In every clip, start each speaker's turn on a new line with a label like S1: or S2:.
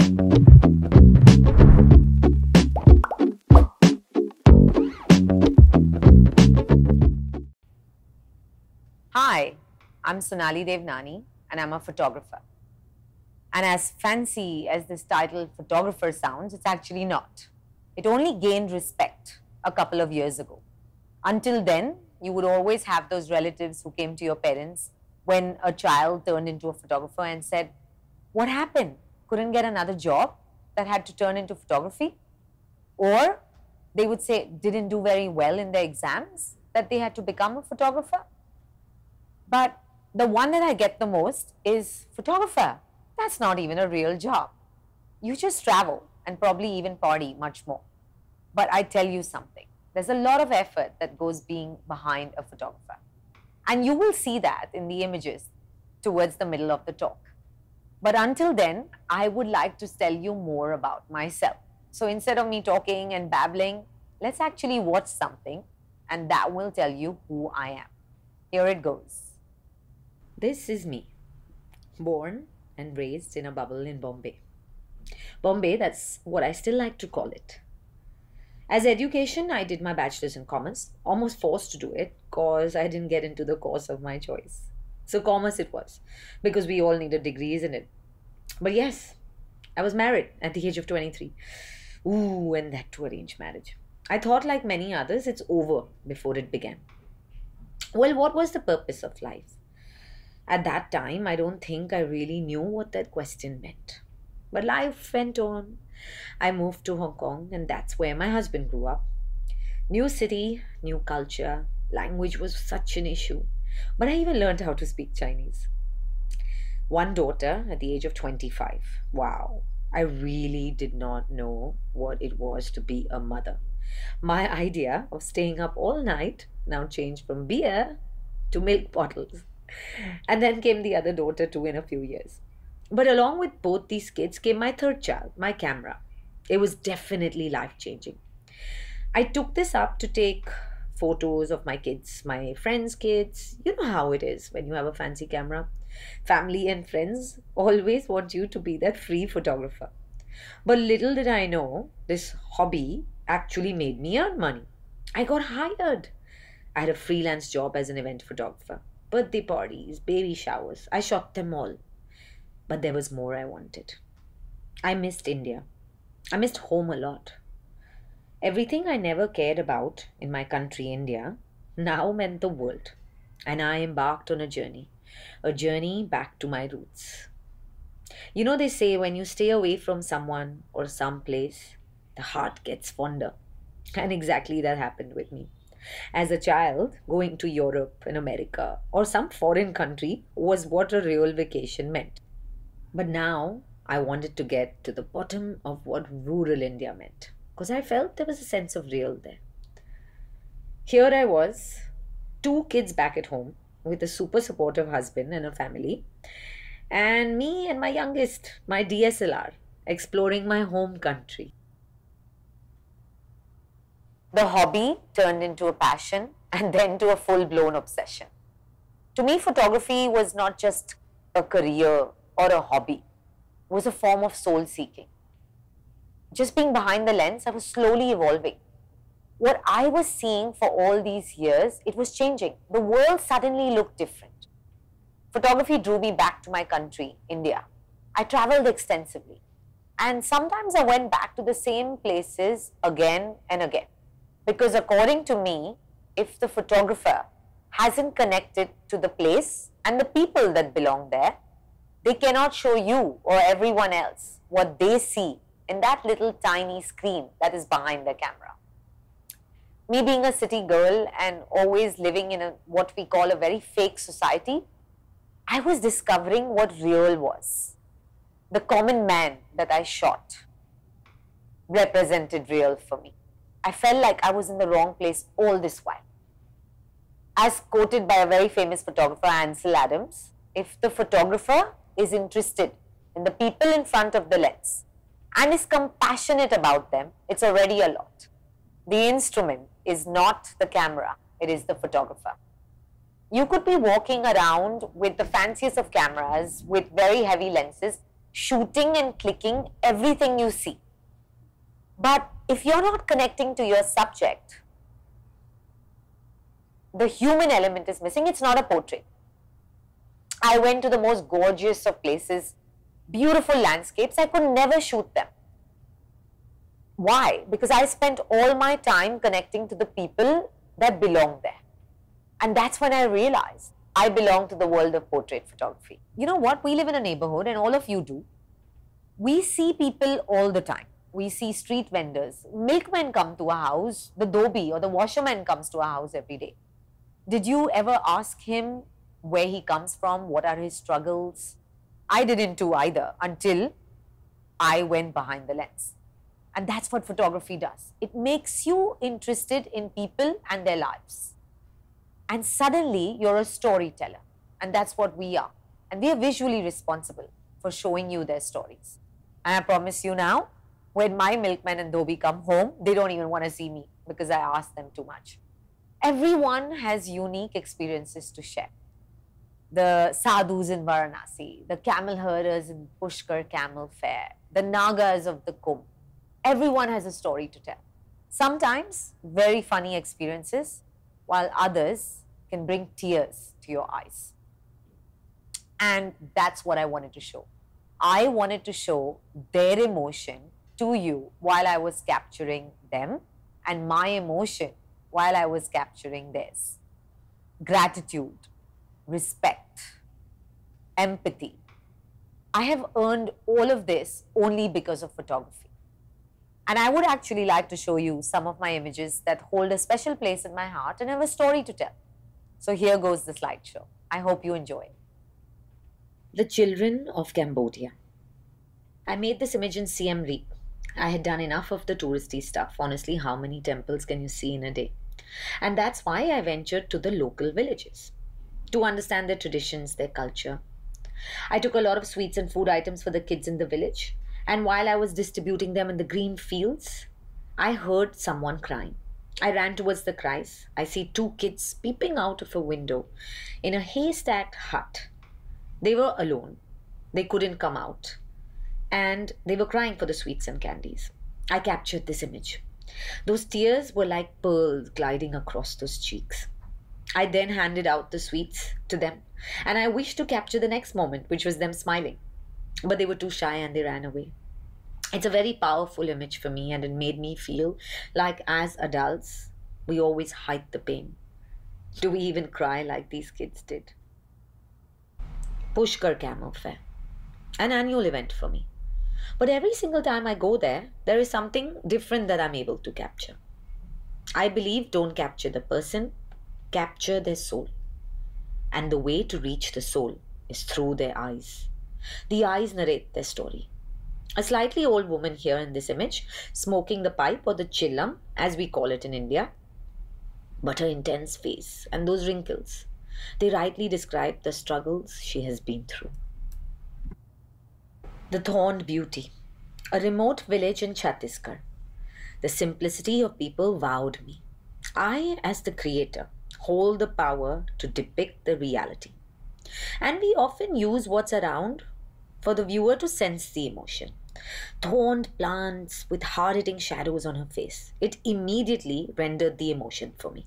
S1: Hi, I'm Sonali Devnani and I'm a photographer. And as fancy as this title photographer sounds, it's actually not. It only gained respect a couple of years ago. Until then, you would always have those relatives who came to your parents when a child turned into a photographer and said, "What happened? Couldn't get another job that had to turn into photography?" Or they would say, didn't do very well in their exams that they had to become a photographer. But the one that I get the most is photographer. That's not even a real job. You just travel and probably even party much more. But I tell you something, there's a lot of effort that goes being behind a photographer. And you will see that in the images towards the middle of the talk. But until then, I would like to tell you more about myself. So instead of me talking and babbling, let's actually watch something and that will tell you who I am. Here it goes. This is me, born and raised in a bubble in Bombay. Bombay, that's what I still like to call it. As education, I did my bachelor's in commerce, almost forced to do it because I didn't get into the course of my choice. So commerce it was, because we all needed degrees in it. But yes, I was married at the age of 23. Ooh, and that too arranged marriage. I thought like many others, it's over before it began. Well, what was the purpose of life? At that time, I don't think I really knew what that question meant. But life went on. I moved to Hong Kong, and that's where my husband grew up. New city, new culture, language was such an issue. But I even learned how to speak Chinese. One daughter at the age of 25. Wow, I really did not know what it was to be a mother. My idea of staying up all night now changed from beer to milk bottles. And then came the other daughter too in a few years. But along with both these kids came my third child, my camera. It was definitely life-changing. I took this up to take photos of my kids, my friends' kids. You know how it is when you have a fancy camera. Family and friends always want you to be that free photographer. But little did I know, this hobby actually made me earn money. I got hired. I had a freelance job as an event photographer. Birthday parties, baby showers, I shot them all. But there was more I wanted. I missed India. I missed home a lot. Everything I never cared about in my country, India, now meant the world. And I embarked on a journey back to my roots. You know, they say when you stay away from someone or some place, the heart gets fonder. And exactly that happened with me. As a child, going to Europe and America or some foreign country was what a real vacation meant. But now I wanted to get to the bottom of what rural India meant because I felt there was a sense of real there. Here I was, two kids back at home with a super supportive husband and a family, and me and my youngest, my DSLR, exploring my home country. The hobby turned into a passion and then to a full-blown obsession. To me, photography was not just a career or a hobby, it was a form of soul-seeking. Just being behind the lens, I was slowly evolving. What I was seeing for all these years, it was changing. The world suddenly looked different. Photography drew me back to my country, India. I traveled extensively. And sometimes I went back to the same places again and again. Because according to me, if the photographer hasn't connected to the place and the people that belong there, they cannot show you or everyone else what they see in that little tiny screen that is behind the camera. Me being a city girl and always living in what we call a very fake society, I was discovering what real was. The common man that I shot represented real for me. I felt like I was in the wrong place all this while. As quoted by a very famous photographer, Ansel Adams, if the photographer is interested in the people in front of the lens and is compassionate about them, it's already a lot. The instrument is not the camera, it is the photographer. You could be walking around with the fanciest of cameras with very heavy lenses, shooting and clicking everything you see. But if you're not connecting to your subject, the human element is missing. It's not a portrait. I went to the most gorgeous of places, beautiful landscapes. I could never shoot them. Why? Because I spent all my time connecting to the people that belong there. And that's when I realized I belong to the world of portrait photography. You know what? We live in a neighborhood, and all of you do. We see people all the time. We see street vendors. Milkmen come to a house. The dhobi or the washerman comes to a house every day. Did you ever ask him where he comes from? What are his struggles? I didn't do either until I went behind the lens. And that's what photography does. It makes you interested in people and their lives. And suddenly you're a storyteller. And that's what we are. And we are visually responsible for showing you their stories. And I promise you now, when my milkman and dhobi come home, they don't even want to see me because I ask them too much. Everyone has unique experiences to share. The sadhus in Varanasi, the camel herders in Pushkar Camel Fair, the Nagas of the Kumbh. Everyone has a story to tell. Sometimes very funny experiences, while others can bring tears to your eyes. And that's what I wanted to show. I wanted to show their emotion to you while I was capturing them, and my emotion while I was capturing theirs. Gratitude, respect, empathy. I have earned all of this only because of photography. And I would actually like to show you some of my images that hold a special place in my heart and have a story to tell. So here goes the slideshow. I hope you enjoy.
S2: The Children of Cambodia. I made this image in Siem Reap. I had done enough of the touristy stuff. Honestly, how many temples can you see in a day? And that's why I ventured to the local villages to understand their traditions, their culture. I took a lot of sweets and food items for the kids in the village. And while I was distributing them in the green fields, I heard someone crying. I ran towards the cries. I see two kids peeping out of a window in a haystack hut. They were alone. They couldn't come out. And they were crying for the sweets and candies. I captured this image. Those tears were like pearls gliding across those cheeks. I then handed out the sweets to them, and I wished to capture the next moment, which was them smiling. But they were too shy and they ran away. It's a very powerful image for me, and it made me feel like as adults, we always hide the pain. Do we even cry like these kids did? Pushkar Camel Fair, an annual event for me. But every single time I go there, there is something different that I'm able to capture. I believe don't capture the person, capture their soul. And the way to reach the soul is through their eyes. The eyes narrate their story. A slightly old woman here in this image, smoking the pipe or the chillam, as we call it in India. But her intense face and those wrinkles, they rightly describe the struggles she has been through. The Thorned Beauty, a remote village in Chhattisgarh. The simplicity of people wowed me. I, as the creator, hold the power to depict the reality. And we often use what's around for the viewer to sense the emotion. Thorned plants with hard-hitting shadows on her face. It immediately rendered the emotion for me.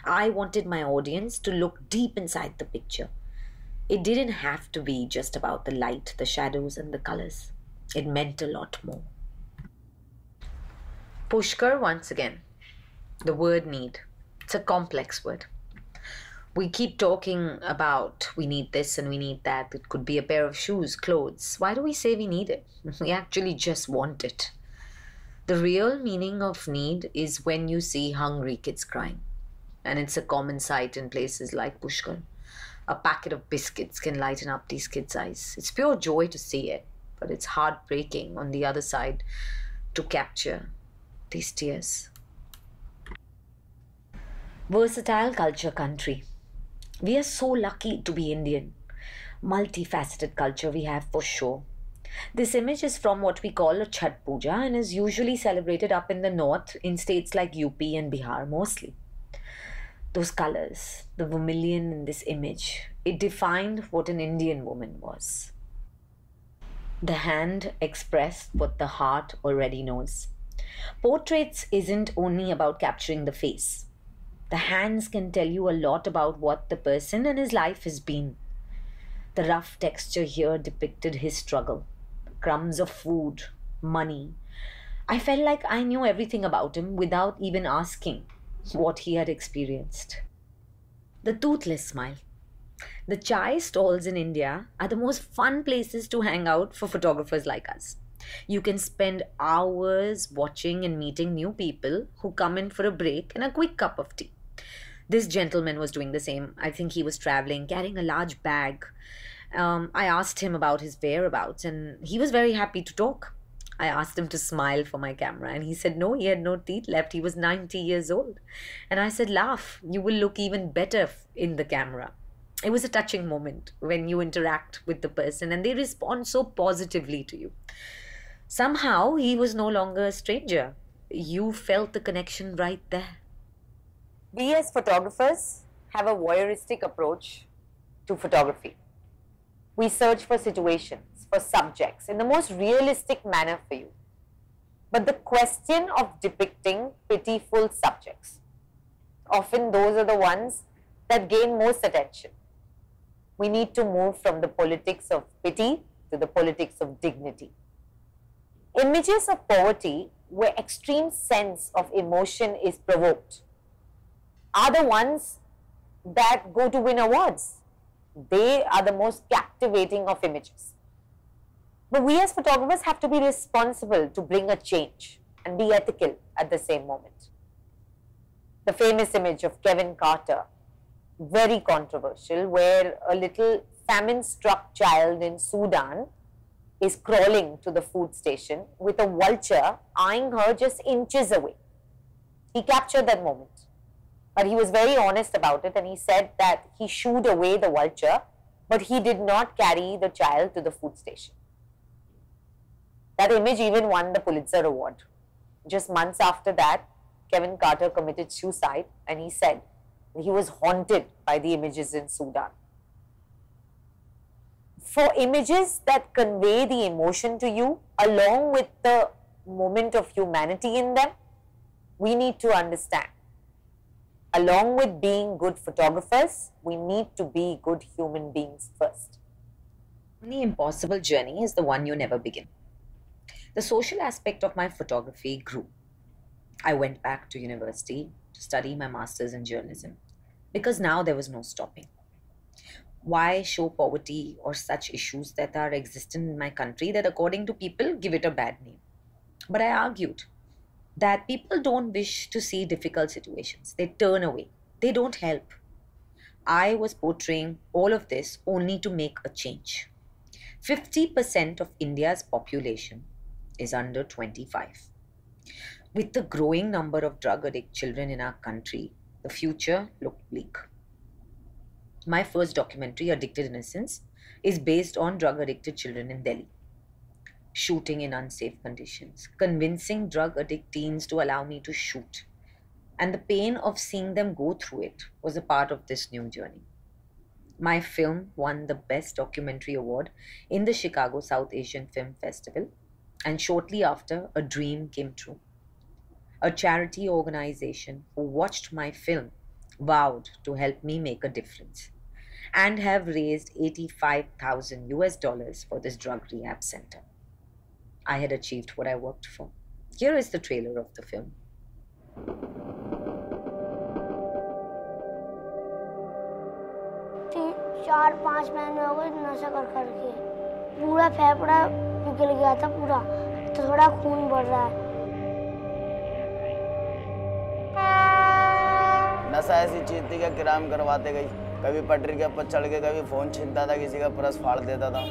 S2: I wanted my audience to look deep inside the picture. It didn't have to be just about the light, the shadows, and the colors. It meant a lot more. Pushkar once again. The word need. It's a complex word. We keep talking about we need this and we need that. It could be a pair of shoes, clothes. Why do we say we need it? We actually just want it. The real meaning of need is when you see hungry kids crying. And it's a common sight in places like Pushkar. A packet of biscuits can lighten up these kids' eyes. It's pure joy to see it, but it's heartbreaking on the other side to capture these tears. Versatile culture country. We are so lucky to be Indian. Multifaceted culture we have for sure. This image is from what we call a Chhat Puja and is usually celebrated up in the north in states like UP and Bihar mostly. Those colors, the vermilion in this image, it defined what an Indian woman was. The hand express what the heart already knows. Portraits isn't only about capturing the face. The hands can tell you a lot about what the person and his life has been. The rough texture here depicted his struggle. Crumbs of food, money. I felt like I knew everything about him without even asking what he had experienced. The toothless smile. The chai stalls in India are the most fun places to hang out for photographers like us. You can spend hours watching and meeting new people who come in for a break and a quick cup of tea. This gentleman was doing the same. I think he was traveling, carrying a large bag. I asked him about his whereabouts, and he was very happy to talk. I asked him to smile for my camera, and he said no, he had no teeth left. He was 90 years old. And I said, laugh, you will look even better in the camera. It was a touching moment when you interact with the person and they respond so positively to you. Somehow, he was no longer a stranger. You felt the connection right there.
S1: We as photographers have a voyeuristic approach to photography. We search for situations, for subjects in the most realistic manner for you. But the question of depicting pitiful subjects, often those are the ones that gain most attention. We need to move from the politics of pity to the politics of dignity. Images of poverty where extreme sense of emotion is provoked are the ones that go to win awards. They are the most captivating of images. But we as photographers have to be responsible to bring a change and be ethical at the same moment. The famous image of Kevin Carter, very controversial, where a little famine-struck child in Sudan is crawling to the food station with a vulture eyeing her just inches away. He captured that moment. But he was very honest about it, and he said that he shooed away the vulture, but he did not carry the child to the food station. That image even won the Pulitzer Award. Just months after that, Kevin Carter committed suicide, and he said he was haunted by the images in Sudan. For images that convey the emotion to you, along with the moment of humanity in them, we need to understand. Along with being good photographers, we need to be good human beings first.
S2: The impossible journey is the one you never begin. The social aspect of my photography grew. I went back to university to study my master's in journalism because now there was no stopping. Why show poverty or such issues that are existent in my country that according to people give it a bad name? But I argued that people don't wish to see difficult situations. They turn away. They don't help. I was portraying all of this only to make a change. 50% of India's population is under 25. With the growing number of drug addict children in our country, the future looked bleak. My first documentary, Addicted Innocence, is based on drug addicted children in Delhi. Shooting in unsafe conditions, convincing drug addict teens to allow me to shoot. And the pain of seeing them go through it was a part of this new journey. My film won the Best Documentary Award in the Chicago South Asian Film Festival, and shortly after, a dream came true. A charity organization who watched my film vowed to help me make a difference and have raised $85,000 for this drug rehab center. I had achieved what I worked for. Here is the trailer of the film.
S3: 4-5 महीने हो गए नशा कर करके पूरा फेफड़ा पिघल गया था पूरा तो थोड़ा खून बढ़ रहा है
S4: नशा ऐसी चीज थी कि क्राइम करवाते गई कभी पटरी के ऊपर चढ़ के कभी फोन छीनता था किसी का पर्स फाड़ देता था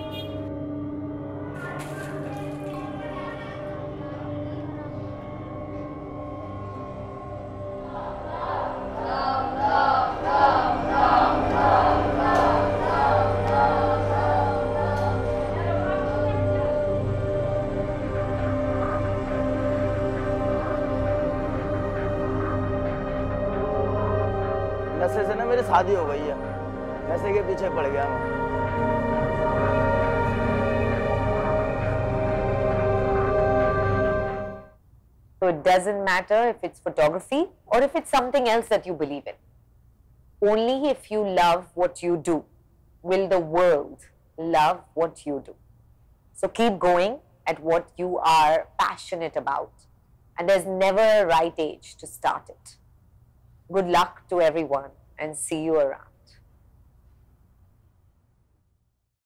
S4: नशे से ना मेरी शादी हो गई है नशे के पीछे पड़ गया मैं
S1: So it doesn't matter if it's photography or if it's something else that you believe in. Only if you love what you do will the world love what you do. So keep going at what you are passionate about, and there's never a right age to start it. Good luck to everyone and see you around.